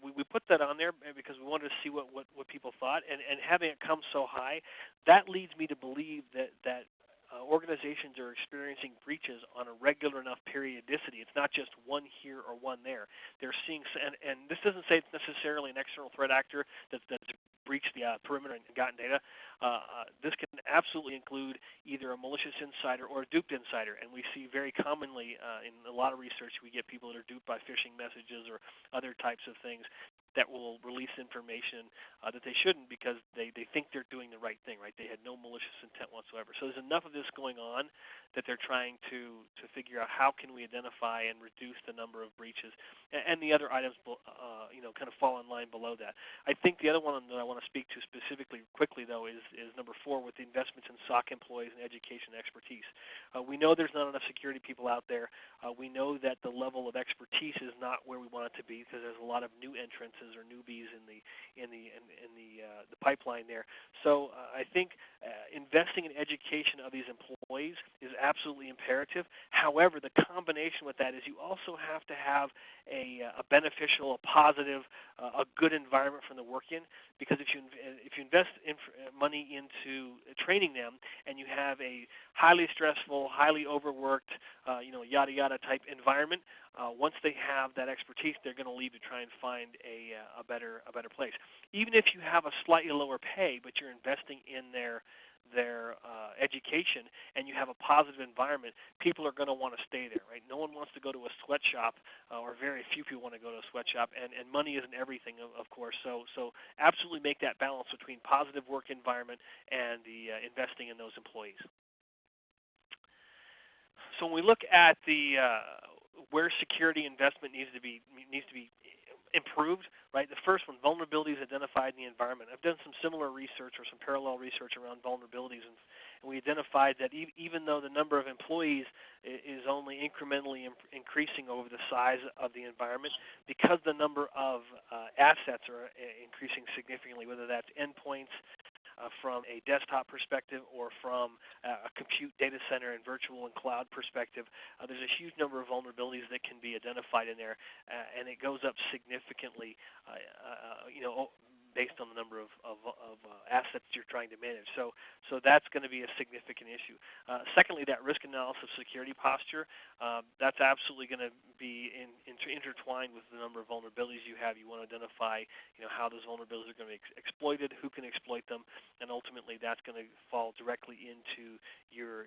We put that on there because we wanted to see what people thought, and having it come so high, that leads me to believe that organizations are experiencing breaches on a regular enough periodicity. It's not just one here or one there. They're seeing, and this doesn't say it's necessarily an external threat actor that's breached the perimeter and gotten data. This can absolutely include either a malicious insider or a duped insider, and we see very commonly in a lot of research we get people that are duped by phishing messages or other types of things that will release information that they shouldn't because they think they're doing the right thing, right? They had no malicious intent whatsoever. So there's enough of this going on that they're trying to figure out how can we identify and reduce the number of breaches, and the other items kind of fall in line below that. I think the other one that I want to speak to specifically quickly, though, is number 4 with the investments in SOC employees and education and expertise. We know there's not enough security people out there. We know that the level of expertise is not where we want it to be because there's a lot of new entrants novices or newbies in the pipeline there. So I think investing in education of these employees is absolutely imperative. However, the combination with that is you also have to have a beneficial, a positive, a good environment from the work in, because if you invest money into training them and you have a highly stressful, highly overworked, yada yada type environment, once they have that expertise, they're going to leave to try and find a better place. Even if you have a slightly lower pay, but you're investing in their education and you have a positive environment, people are going to want to stay there, right? No one wants to go to a sweatshop, or very few people want to go to a sweatshop, and money isn't everything, of course. So absolutely make that balance between positive work environment and the investing in those employees. So when we look at the where security investment needs to be improved, right? The first one, vulnerabilities identified in the environment. I've done some similar research or some parallel research around vulnerabilities, and we identified that even though the number of employees is only incrementally increasing over the size of the environment, because the number of assets are increasing significantly, whether that's endpoints, from a desktop perspective or from a compute data center and virtual and cloud perspective, there's a huge number of vulnerabilities that can be identified in there, and it goes up significantly, based on the number of assets you're trying to manage. So that's going to be a significant issue. Secondly, that risk analysis security posture, that's absolutely going to be intertwined with the number of vulnerabilities you have. You want to identify how those vulnerabilities are going to be exploited, who can exploit them, and ultimately that's going to fall directly into your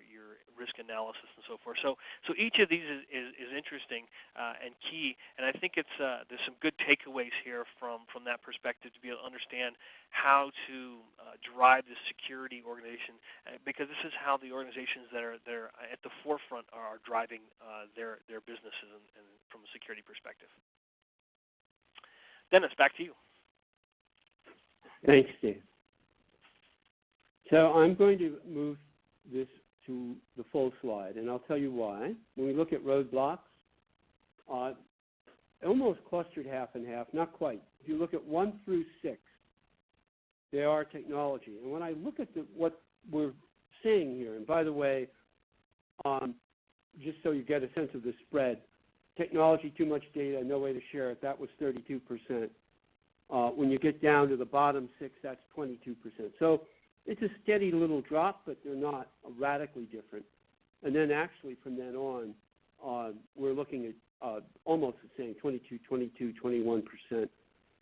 risk analysis and so forth. So each of these is interesting and key, and I think there's some good takeaways here from that perspective to be able to understand how to drive the security organization, because this is how the organizations that are at the forefront are driving their businesses and from a security perspective. Dennis, back to you. Thanks, Steve. So I'm going to move this to the full slide, and I'll tell you why. When we look at roadblocks, almost clustered half and half, not quite. If you look at 1 through 6, they are technology. And when I look at what we're seeing here, and by the way, just so you get a sense of the spread, technology, too much data, no way to share it, that was 32%. When you get down to the bottom 6, that's 22%. So it's a steady little drop, but they're not radically different. And then actually from then on, we're looking at almost the same, 22, 22, 21%.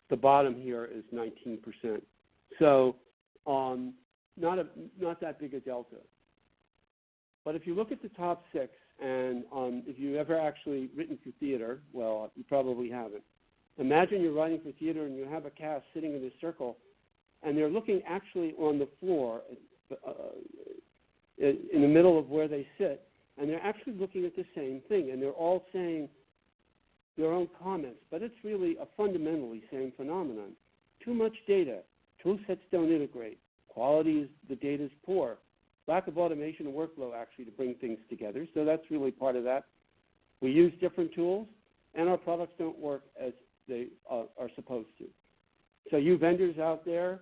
The bottom here is 19%. So not that big a delta. But if you look at the top 6, and if you've ever actually written for theater, well, you probably haven't. Imagine you're writing for theater and you have a cast sitting in a circle, and they're looking actually on the floor in the middle of where they sit, and they're actually looking at the same thing, and they're all saying their own comments, but it's really a fundamentally same phenomenon. Too much data. Tool sets don't integrate. Quality the data is poor. Lack of automation and workflow actually to bring things together, so that's really part of that. We use different tools, and our products don't work as they are supposed to. So you vendors out there,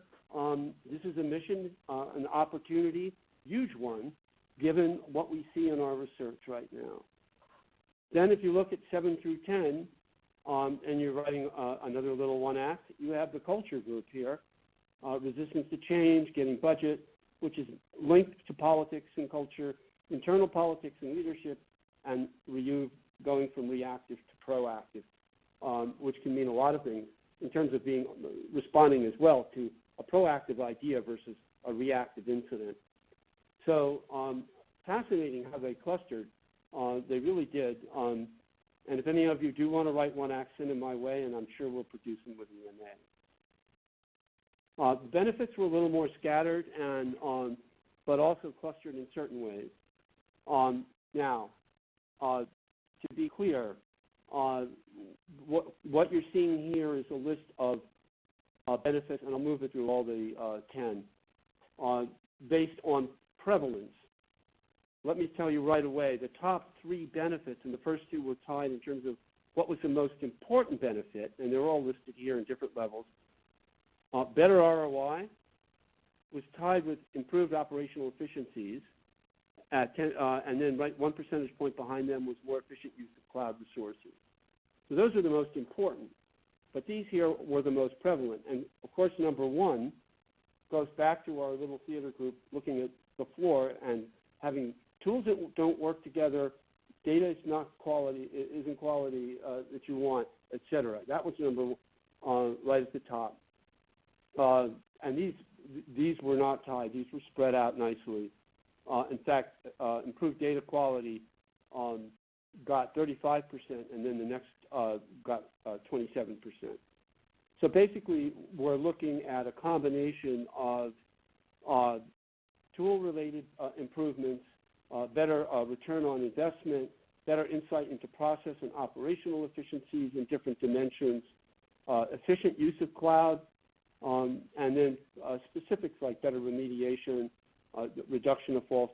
this is a mission, an opportunity, huge one, given what we see in our research right now. Then if you look at 7 through 10, and you're writing another little one act, you have the culture group here, resistance to change, getting budget, which is linked to politics and culture, internal politics and leadership, and going from reactive to proactive, which can mean a lot of things in terms of responding as well to a proactive idea versus a reactive incident. So fascinating how they clustered. They really did. And if any of you do want to write one act, send them my way, and I'm sure we'll produce them with EMA. The benefits were a little more scattered, but also clustered in certain ways. Now, to be clear, what you're seeing here is a list of benefits, and I'll move it through all the 10, based on prevalence. Let me tell you right away, the top 3 benefits, and the first 2 were tied in terms of what was the most important benefit, and they're all listed here in different levels. Better ROI was tied with improved operational efficiencies, and then right 1 percentage point behind them was more efficient use of cloud resources. So those are the most important, but these here were the most prevalent. And of course, number one goes back to our little theater group looking at the floor and having tools that don't work together, data is not quality, isn't quality that you want, et cetera. That was number right at the top. And these were not tied. These were spread out nicely. In fact, improved data quality got 35%, and then the next got 27%. So basically, we're looking at a combination of tool-related improvements, better return on investment, better insight into process and operational efficiencies in different dimensions, efficient use of cloud, and then specifics like better remediation, reduction of false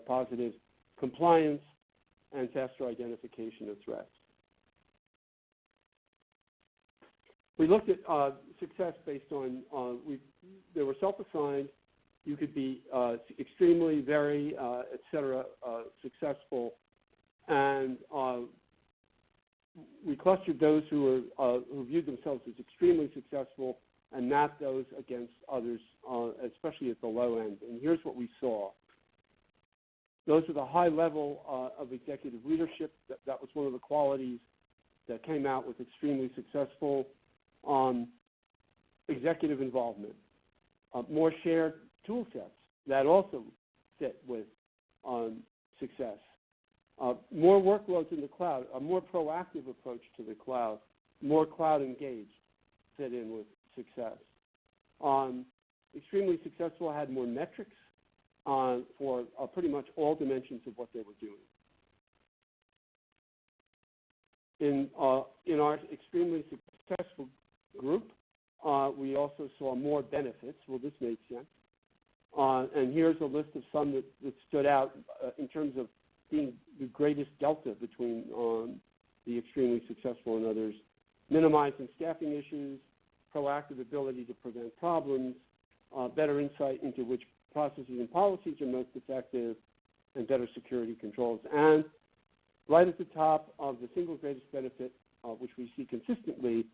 positives, compliance, and faster identification of threats. We looked at success based on, they were self-assigned. You could be extremely, very, et cetera, successful. And we clustered those who viewed themselves as extremely successful and mapped those against others, especially at the low end. And here's what we saw. Those are the high level of executive leadership. That was one of the qualities that came out with extremely successful. Executive involvement, more shared tool sets that also fit with success, more workloads in the cloud, a more proactive approach to the cloud, more cloud engaged fit in with success. Extremely successful had more metrics for pretty much all dimensions of what they were doing. In our extremely successful group, we also saw more benefits. Well, this made sense. And here's a list of some that stood out in terms of being the greatest delta between the extremely successful and others. Minimizing staffing issues, proactive ability to prevent problems, better insight into which processes and policies are most effective, and better security controls. And right at the top of the single greatest benefit, which we see consistently,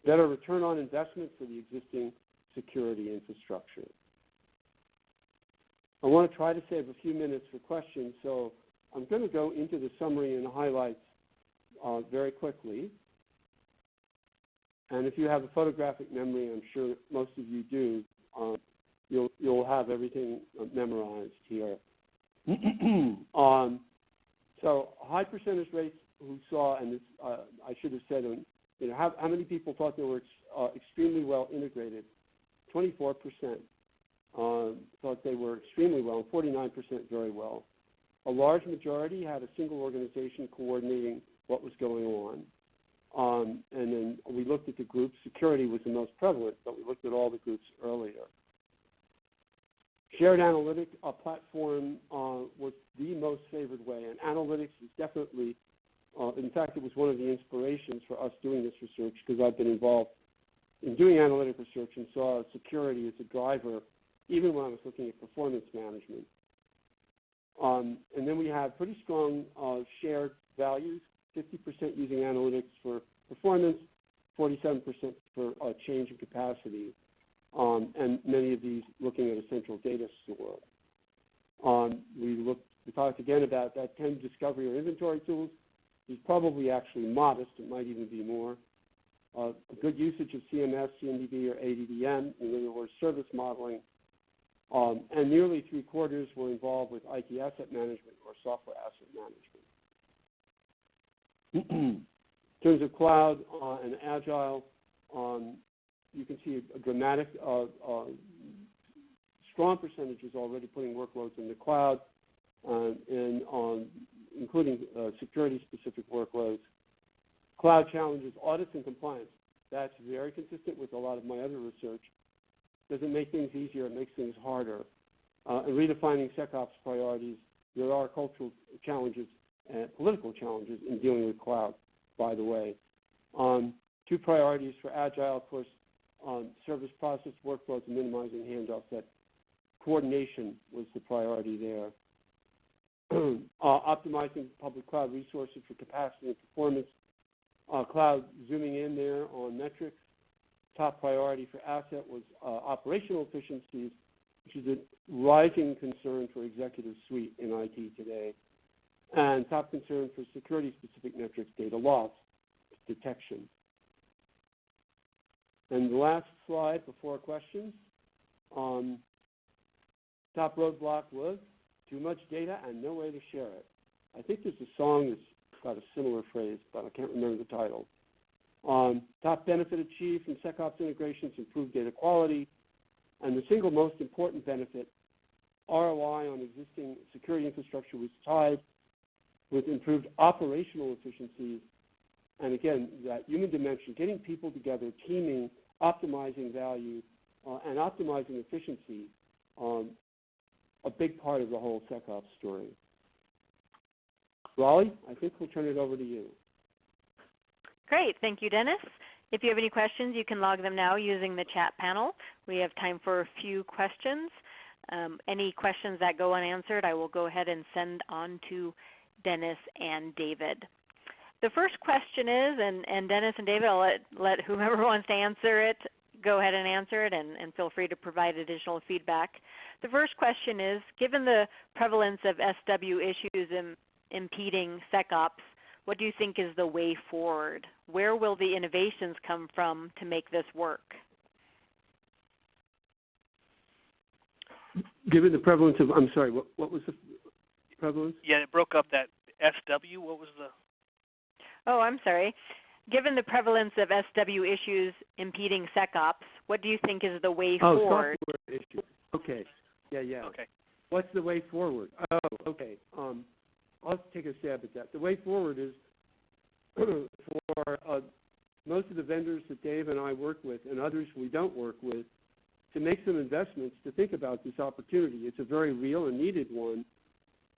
better return on investment for the existing security infrastructure. I want to try to save a few minutes for questions, so I'm going to go into the summary and highlights very quickly. And if you have a photographic memory, I'm sure most of you do, you'll have everything memorized here. So high percentage rates who saw, and this, I should have said, how many people thought they were extremely well integrated? 24% thought they were extremely well, and 49% very well. A large majority had a single organization coordinating what was going on. And then we looked at the groups. Security was the most prevalent, but we looked at all the groups earlier. Shared analytic platform was the most favored way, and analytics is definitely, in fact, it was one of the inspirations for us doing this research, because I've been involved in doing analytic research and saw security as a driver, even when I was looking at performance management. And then we have pretty strong shared values, 50% using analytics for performance, 47% for change in capacity, and many of these looking at a central data store. We talked again about that 10 discovery or inventory tools is probably actually modest. It might even be more. A good usage of CMS, CMDB, or ADDM, in other words, service modeling. And nearly 3/4 were involved with IT asset management or software asset management. In terms of cloud and Agile, you can see a dramatic, strong percentages already putting workloads in the cloud, including security-specific workloads. Cloud challenges, audits, and compliance. That's very consistent with a lot of my other research. Doesn't make things easier, it makes things harder. And redefining SecOps priorities, there are cultural challenges and political challenges in dealing with cloud. by the way. 2 priorities for Agile, of course, service process workflows and minimizing handoffs. That coordination was the priority there. Optimizing public cloud resources for capacity and performance. Cloud zooming in there on metrics. Top priority for asset was operational efficiencies, which is a rising concern for executive suite in IT today. And top concern for security-specific metrics, data loss detection. And the last slide before questions, top roadblock was too much data and no way to share it. I think there's a song that's got a similar phrase, but I can't remember the title. Top benefit achieved from SecOps integrations, improved data quality, and the single most important benefit, ROI on existing security infrastructure, was tied with improved operational efficiencies. And again, that human dimension, getting people together, teaming, optimizing value, and optimizing efficiency, a big part of the whole SecOps story. Raleigh, I think we'll turn it over to you. Great. Thank you, Dennis. If you have any questions, you can log them now using the chat panel. We have time for a few questions. Any questions that go unanswered, I will go ahead and send on to Dennis and David. The first question is, and Dennis and David, I'll let whomever wants to answer it go ahead and answer it, and feel free to provide additional feedback. The first question is, given the prevalence of SW issues impeding SecOps, what do you think is the way forward? Where will the innovations come from to make this work? Given the prevalence of, I'm sorry, what was the prevalence? Yeah, it broke up that SW. What was the? Oh, I'm sorry. Given the prevalence of SW issues impeding SecOps, what do you think is the way forward? Oh, software issues. Okay. Yeah. Okay. What's the way forward? Oh, okay. I'll take a stab at that. The way forward is for most of the vendors that Dave and I work with and others we don't work with to make some investments to think about this opportunity. It's a very real and needed one.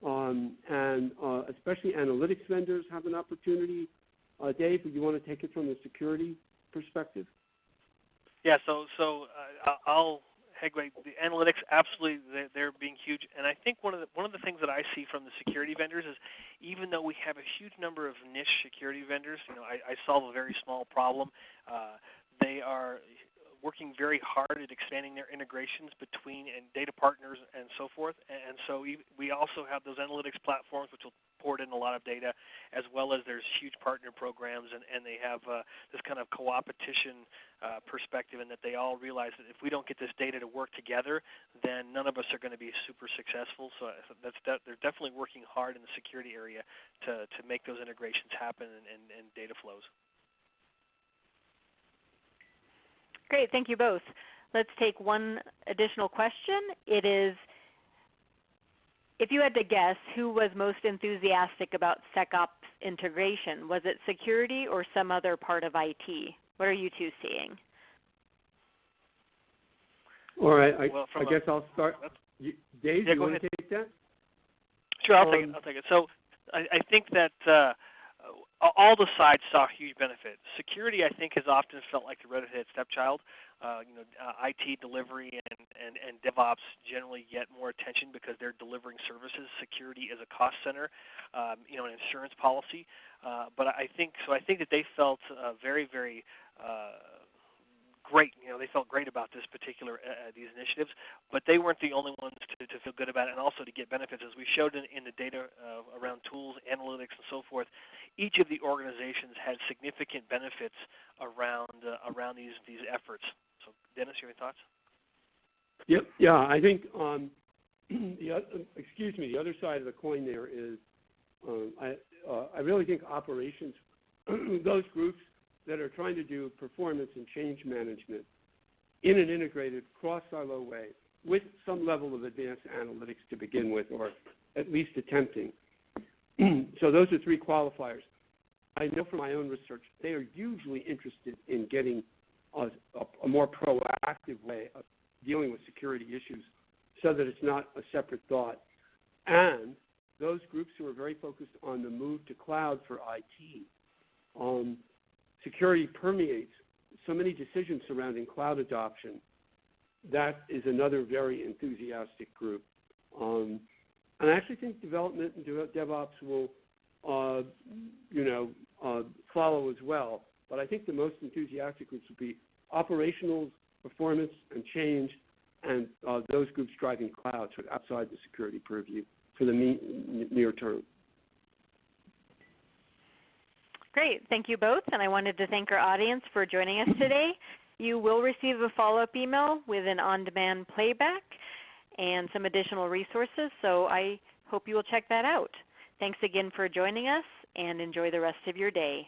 And especially analytics vendors have an opportunity. Dave, do you want to take it from the security perspective? Yeah, so I'll segue. The analytics, absolutely, they're being huge. And I think one of the things that I see from the security vendors is, even though we have a huge number of niche security vendors, I solve a very small problem. They are working very hard at expanding their integrations between and data partners and so forth. And so we also have those analytics platforms which will port in a lot of data, as well as there's huge partner programs, and they have this kind of co-opetition perspective, in that they all realize that if we don't get this data to work together, then none of us are going to be super successful. So they're definitely working hard in the security area to make those integrations happen and data flows. Great, thank you both. Let's take one additional question. It is, if you had to guess who was most enthusiastic about SecOps integration, was it security or some other part of IT? What are you two seeing? All right, I guess I'll start. Dave, do you want to take that? Sure, I'll take it. So I think that all the sides saw huge benefit. Security, I think, has often felt like the redheaded stepchild. IT delivery and DevOps generally get more attention because they're delivering services. Security is a cost center, an insurance policy. But I think that they felt very, very great. They felt great about this particular these initiatives, but they weren't the only ones to feel good about it, and also to get benefits. As we showed in the data around tools, analytics, and so forth, each of the organizations had significant benefits around these efforts. So, Dennis, you have any thoughts? Yep. Yeah, I think the other side of the coin there is I really think operations, those groups that are trying to do performance and change management in an integrated cross-silo way with some level of advanced analytics to begin with, or at least attempting. So those are 3 qualifiers. I know from my own research they are hugely interested in getting a more proactive way of dealing with security issues so that it's not a separate thought. And those groups who are very focused on the move to cloud for IT security permeates so many decisions surrounding cloud adoption. That is another very enthusiastic group. And I actually think development and DevOps will, follow as well. But I think the most enthusiastic groups will be operationals, performance, and change, and those groups driving cloud sort of outside the security purview for the near term. Great. Thank you both. And I wanted to thank our audience for joining us today. You will receive a follow-up email with an on-demand playback and some additional resources, so I hope you will check that out. Thanks again for joining us, and enjoy the rest of your day.